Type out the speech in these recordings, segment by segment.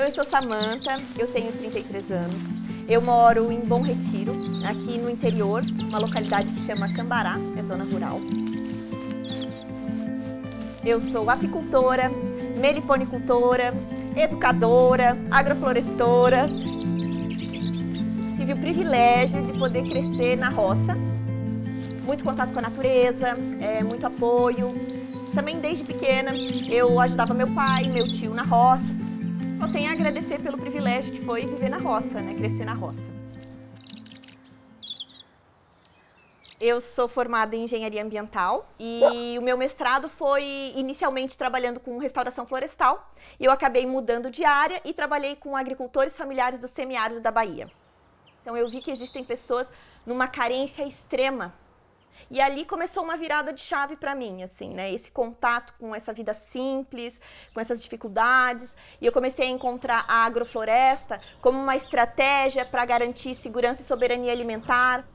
Eu sou Samantha, eu tenho 33 anos. Eu moro em Bom Retiro, aqui no interior, uma localidade que chama Cambará, é zona rural. Eu sou apicultora, meliponicultora, educadora, agroflorestora. Tive o privilégio de poder crescer na roça, muito contato com a natureza, muito apoio. Também desde pequena eu ajudava meu pai, meu tio na roça. Eu tenho a agradecer pelo privilégio que foi viver na roça, né? Crescer na roça. Eu sou formada em engenharia ambiental e o meu mestrado foi inicialmente trabalhando com restauração florestal. E eu acabei mudando de área e trabalhei com agricultores familiares do semiárido da Bahia. Então eu vi que existem pessoas numa carência extrema. E ali começou uma virada de chave para mim, assim, né? Esse contato com essa vida simples, com essas dificuldades. E eu comecei a encontrar a agrofloresta como uma estratégia para garantir segurança e soberania alimentar.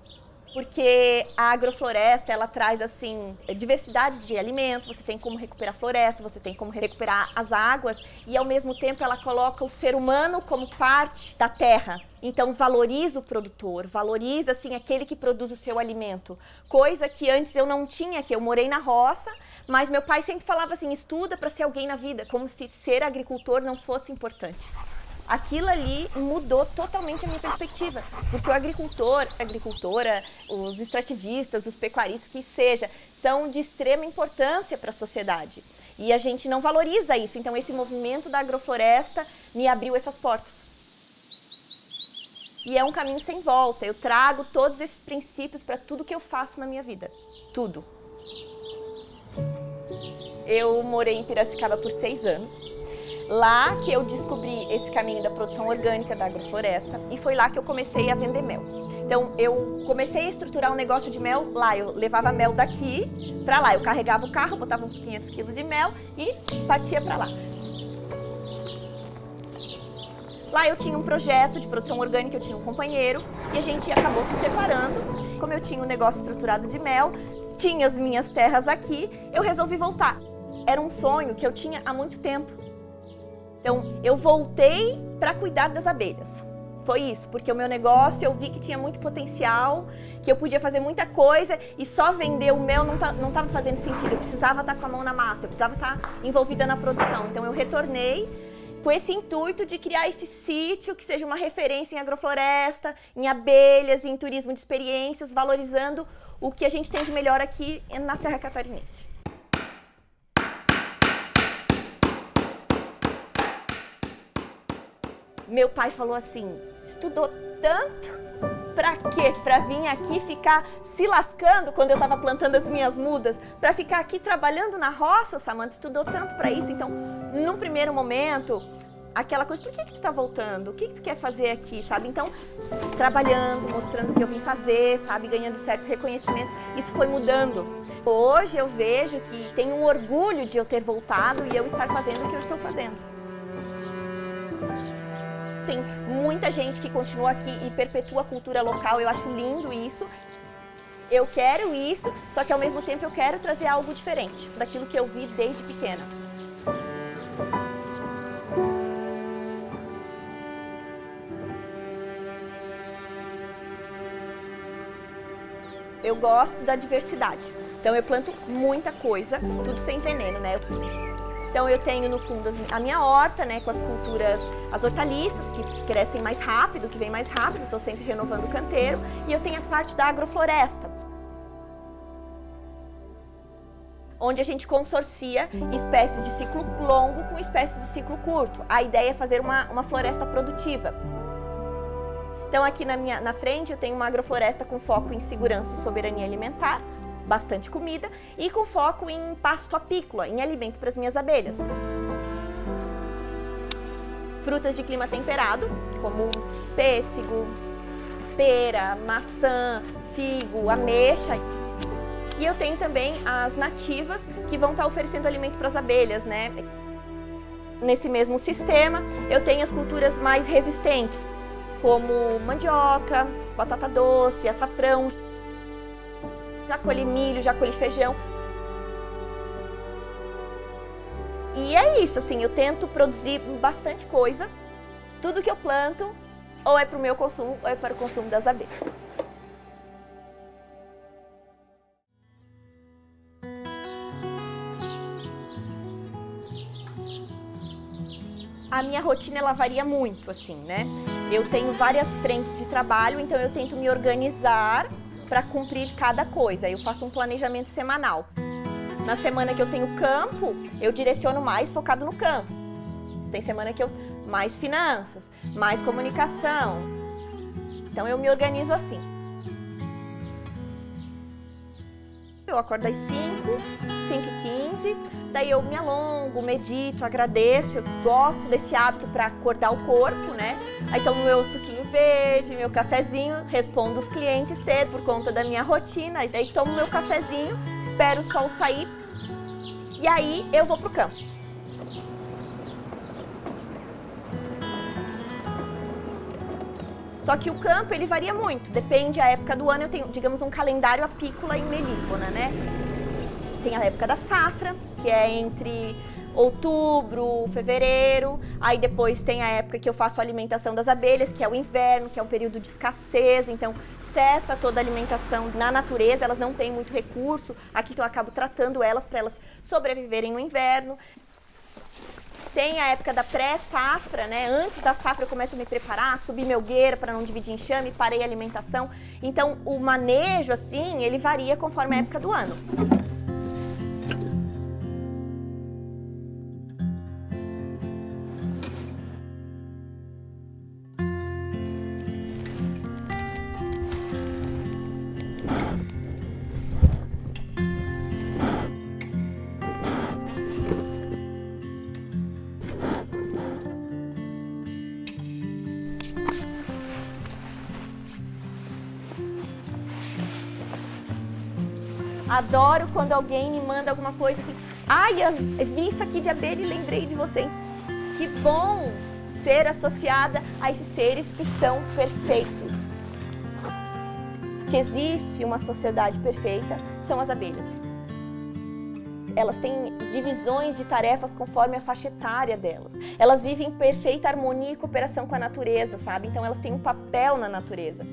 Porque a agrofloresta, ela traz, assim, diversidade de alimentos, você tem como recuperar a floresta, você tem como recuperar as águas e, ao mesmo tempo, ela coloca o ser humano como parte da terra. Então, valoriza o produtor, valoriza, assim, aquele que produz o seu alimento. Coisa que antes eu não tinha, que eu morei na roça, mas meu pai sempre falava assim, estuda para ser alguém na vida, como se ser agricultor não fosse importante. Aquilo ali mudou totalmente a minha perspectiva, porque o agricultor, a agricultora, os extrativistas, os pecuaristas, que seja, são de extrema importância para a sociedade. E a gente não valoriza isso, então esse movimento da agrofloresta me abriu essas portas. E é um caminho sem volta, eu trago todos esses princípios para tudo que eu faço na minha vida, tudo. Eu morei em Piracicaba por 6 anos. Lá que eu descobri esse caminho da produção orgânica da agrofloresta e foi lá que eu comecei a vender mel. Então eu comecei a estruturar um negócio de mel lá, eu levava mel daqui para lá, eu carregava o carro, botava uns 500 quilos de mel e partia para lá. Lá eu tinha um projeto de produção orgânica, eu tinha um companheiro e a gente acabou se separando. Como eu tinha um negócio estruturado de mel, tinha as minhas terras aqui, eu resolvi voltar. Era um sonho que eu tinha há muito tempo. Então, eu voltei para cuidar das abelhas. Foi isso, porque o meu negócio eu vi que tinha muito potencial, que eu podia fazer muita coisa e só vender o mel não estava fazendo sentido. Eu precisava estar com a mão na massa, eu precisava estar envolvida na produção. Então, eu retornei com esse intuito de criar esse sítio que seja uma referência em agrofloresta, em abelhas, em turismo de experiências, valorizando o que a gente tem de melhor aqui na Serra Catarinense. Meu pai falou assim, estudou tanto, pra quê? Pra vir aqui ficar se lascando quando eu tava plantando as minhas mudas, pra ficar aqui trabalhando na roça, Samantha, estudou tanto pra isso. Então, num primeiro momento, aquela coisa, por que tu tá voltando? O que tu quer fazer aqui, sabe? Então, trabalhando, mostrando o que eu vim fazer, sabe? Ganhando certo reconhecimento, isso foi mudando. Hoje eu vejo que tenho um orgulho de eu ter voltado e eu estar fazendo o que eu estou fazendo. Tem muita gente que continua aqui e perpetua a cultura local, eu acho lindo isso. Eu quero isso, só que ao mesmo tempo eu quero trazer algo diferente daquilo que eu vi desde pequena. Eu gosto da diversidade, então eu planto muita coisa, tudo sem veneno, né? Então eu tenho no fundo a minha horta, né, com as culturas, as hortaliças que crescem mais rápido, que vem mais rápido, estou sempre renovando o canteiro. E eu tenho a parte da agrofloresta, onde a gente consorcia espécies de ciclo longo com espécies de ciclo curto. A ideia é fazer uma floresta produtiva. Então aqui na frente eu tenho uma agrofloresta com foco em segurança e soberania alimentar, bastante comida, e com foco em pasto apícola, em alimento para as minhas abelhas. Frutas de clima temperado, como pêssego, pera, maçã, figo, ameixa. E eu tenho também as nativas, que vão estar oferecendo alimento para as abelhas, né? Nesse mesmo sistema, eu tenho as culturas mais resistentes, como mandioca, batata doce, açafrão. Já colhi milho, já colhi feijão. E é isso, assim, eu tento produzir bastante coisa Tudo que eu planto ou é para o meu consumo ou é para o consumo das abelhas. A minha rotina ela varia muito, assim, né? Eu tenho várias frentes de trabalho, então eu tento me organizar para cumprir cada coisa. Eu faço um planejamento semanal. Na semana que eu tenho campo, eu direciono mais focado no campo. Tem semana que eu mais finanças, mais comunicação. Então eu me organizo assim. Eu acordo às 5h15, daí eu me alongo, medito, agradeço, eu gosto desse hábito para acordar o corpo, né? Aí tomo meu suquinho verde, meu cafezinho, respondo os clientes cedo por conta da minha rotina, e daí tomo meu cafezinho, espero o sol sair e aí eu vou pro campo. Só que o campo, ele varia muito, depende da época do ano. Eu tenho, digamos, um calendário apícola e melícola, né? Tem a época da safra, que é entre outubro, fevereiro. Aí depois tem a época que eu faço a alimentação das abelhas, que é o inverno, que é um período de escassez. Então, cessa toda a alimentação na natureza, elas não têm muito recurso. Aqui então, eu acabo tratando elas para elas sobreviverem no inverno. Tem a época da pré-safra, né? Antes da safra eu começo a me preparar, subir meu gueira para não dividir enxame, parei a alimentação. Então o manejo, assim, ele varia conforme a época do ano. Adoro quando alguém me manda alguma coisa assim. Ai, eu vi isso aqui de abelha e lembrei de você. Que bom ser associada a esses seres que são perfeitos. Se existe uma sociedade perfeita, são as abelhas. Elas têm divisões de tarefas conforme a faixa etária delas. Elas vivem em perfeita harmonia e cooperação com a natureza, sabe? Então elas têm um papel na natureza.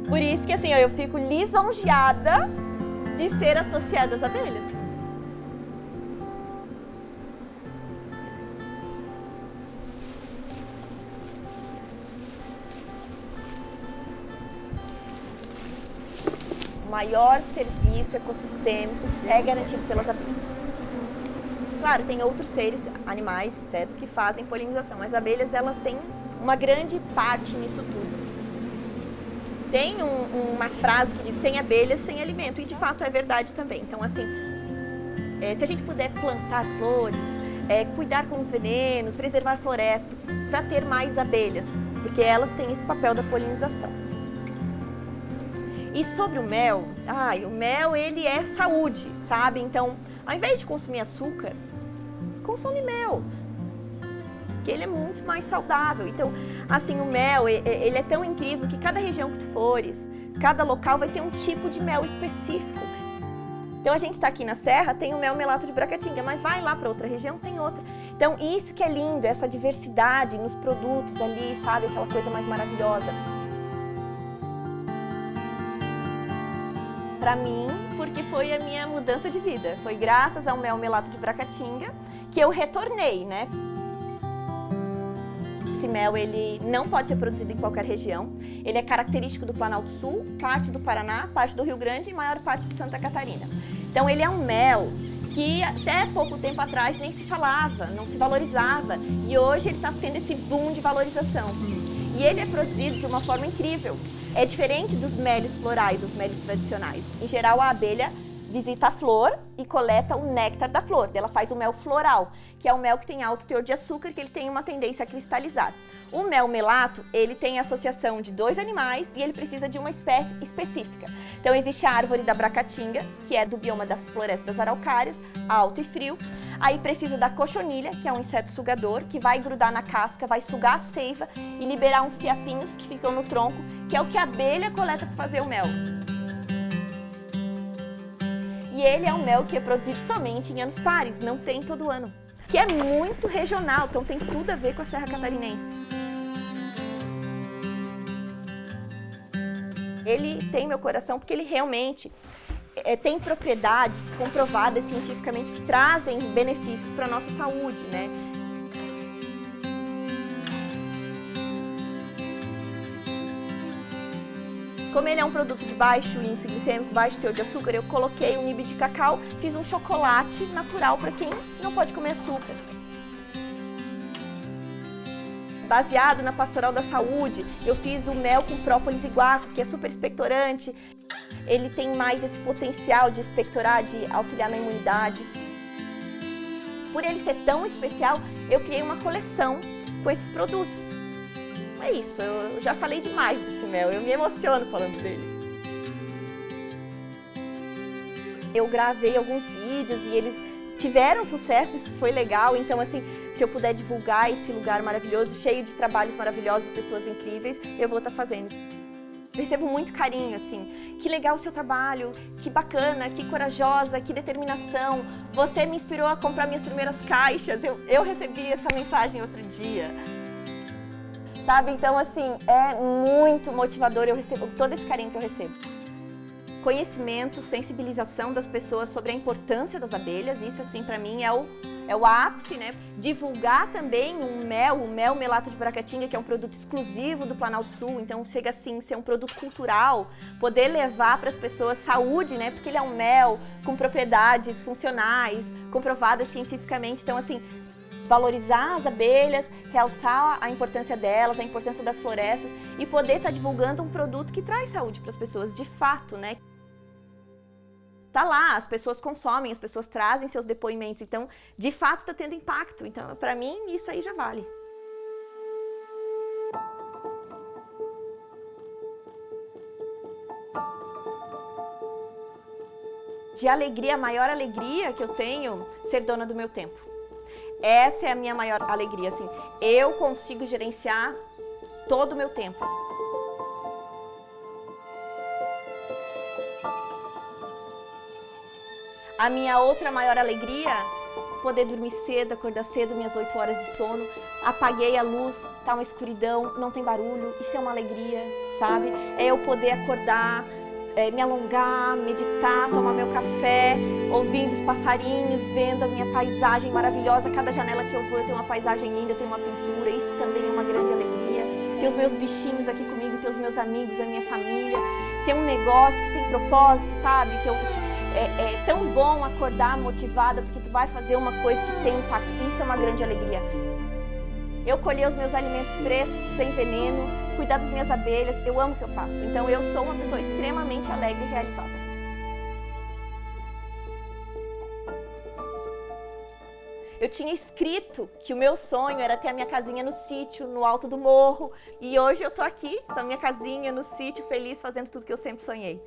Por isso que assim, eu fico lisonjeada de ser associada às abelhas. O maior serviço ecossistêmico é garantido pelas abelhas. Claro, tem outros seres, animais, insetos que fazem polinização, mas as abelhas elas têm uma grande parte nisso tudo. Tem uma frase que diz sem abelhas, sem alimento, e de fato é verdade também. Então, assim, se a gente puder plantar flores, cuidar com os venenos, preservar florestas, para ter mais abelhas, porque elas têm esse papel da polinização. E sobre o mel, o mel ele é saúde, sabe? Então, ao invés de consumir açúcar, consome mel. Porque ele é muito mais saudável. Então, assim, o mel, ele é tão incrível que cada região que tu fores, cada local vai ter um tipo de mel específico. Então, a gente está aqui na Serra, tem o mel melato de Bracatinga, mas vai lá para outra região, tem outra. Então, isso que é lindo, essa diversidade nos produtos ali, sabe? Aquela coisa mais maravilhosa. Para mim, porque foi a minha mudança de vida. Foi graças ao mel melato de Bracatinga que eu retornei, né? Esse mel, ele não pode ser produzido em qualquer região. Ele é característico do Planalto Sul, parte do Paraná, parte do Rio Grande e maior parte de Santa Catarina. Então, ele é um mel que até pouco tempo atrás nem se falava, não se valorizava. E hoje ele está tendo esse boom de valorização. E ele é produzido de uma forma incrível. É diferente dos meles florais, os meles tradicionais. Em geral, a abelha visita a flor e coleta o néctar da flor. Ela faz o mel floral, que é o mel que tem alto teor de açúcar, que ele tem uma tendência a cristalizar. O mel melato, ele tem associação de 2 animais e ele precisa de uma espécie específica. Então existe a árvore da Bracatinga, que é do bioma das florestas araucárias, alto e frio. Aí precisa da cochonilha, que é um inseto sugador, que vai grudar na casca, vai sugar a seiva e liberar uns fiapinhos que ficam no tronco, que é o que a abelha coleta para fazer o mel. E ele é um mel que é produzido somente em anos pares, não tem todo ano. que é muito regional, então tem tudo a ver com a Serra Catarinense. Ele tem meu coração porque ele realmente tem propriedades comprovadas cientificamente que trazem benefícios para a nossa saúde, né? Como ele é um produto de baixo índice glicêmico, baixo teor de açúcar, eu coloquei um nibs de cacau, fiz um chocolate natural para quem não pode comer açúcar. Baseado na Pastoral da Saúde, eu fiz o mel com própolis e guaco, que é super expectorante. Ele tem mais esse potencial de expectorar, de auxiliar na imunidade. Por ele ser tão especial, eu criei uma coleção com esses produtos. É isso, eu já falei demais desse mel, eu me emociono falando dele. Eu gravei alguns vídeos e eles tiveram sucesso, isso foi legal, então assim, se eu puder divulgar esse lugar maravilhoso, cheio de trabalhos maravilhosos, pessoas incríveis, eu vou estar fazendo. Recebo muito carinho, assim, que legal o seu trabalho, que bacana, que corajosa, que determinação, você me inspirou a comprar minhas primeiras caixas, eu recebi essa mensagem outro dia. Sabe, então assim, é muito motivador, eu recebo todo esse carinho que eu recebo. Conhecimento, sensibilização das pessoas sobre a importância das abelhas, isso assim para mim é o ápice, né? Divulgar também o mel melato de Bracatinga, que é um produto exclusivo do Planalto Sul, então chega assim a ser um produto cultural, poder levar para as pessoas saúde, né? Porque ele é um mel com propriedades funcionais, comprovadas cientificamente, então assim, valorizar as abelhas, realçar a importância delas, a importância das florestas e poder estar divulgando um produto que traz saúde para as pessoas, de fato, né? Tá lá, as pessoas consomem, as pessoas trazem seus depoimentos, então, de fato, está tendo impacto. Então, para mim, isso aí já vale. De alegria, a maior alegria que eu tenho, ser dona do meu tempo. Essa é a minha maior alegria, assim, eu consigo gerenciar todo o meu tempo. A minha outra maior alegria, poder dormir cedo, acordar cedo, minhas 8 horas de sono, apaguei a luz, tá uma escuridão, não tem barulho, isso é uma alegria, sabe? É eu poder acordar, me alongar, meditar, tomar meu café, ouvindo os passarinhos, vendo a minha paisagem maravilhosa. Cada janela que eu vou, eu tenho uma paisagem linda, eu tenho uma pintura, isso também é uma grande alegria. Ter os meus bichinhos aqui comigo, ter os meus amigos, a minha família, ter um negócio que tem propósito, sabe? É tão bom acordar motivada porque tu vai fazer uma coisa que tem impacto. Isso é uma grande alegria. Eu colher os meus alimentos frescos, sem veneno, cuidar das minhas abelhas, eu amo o que eu faço. Então eu sou uma pessoa extremamente alegre e realizada. Eu tinha escrito que o meu sonho era ter a minha casinha no sítio, no alto do morro, e hoje eu tô aqui, com a minha casinha no sítio, feliz, fazendo tudo que eu sempre sonhei.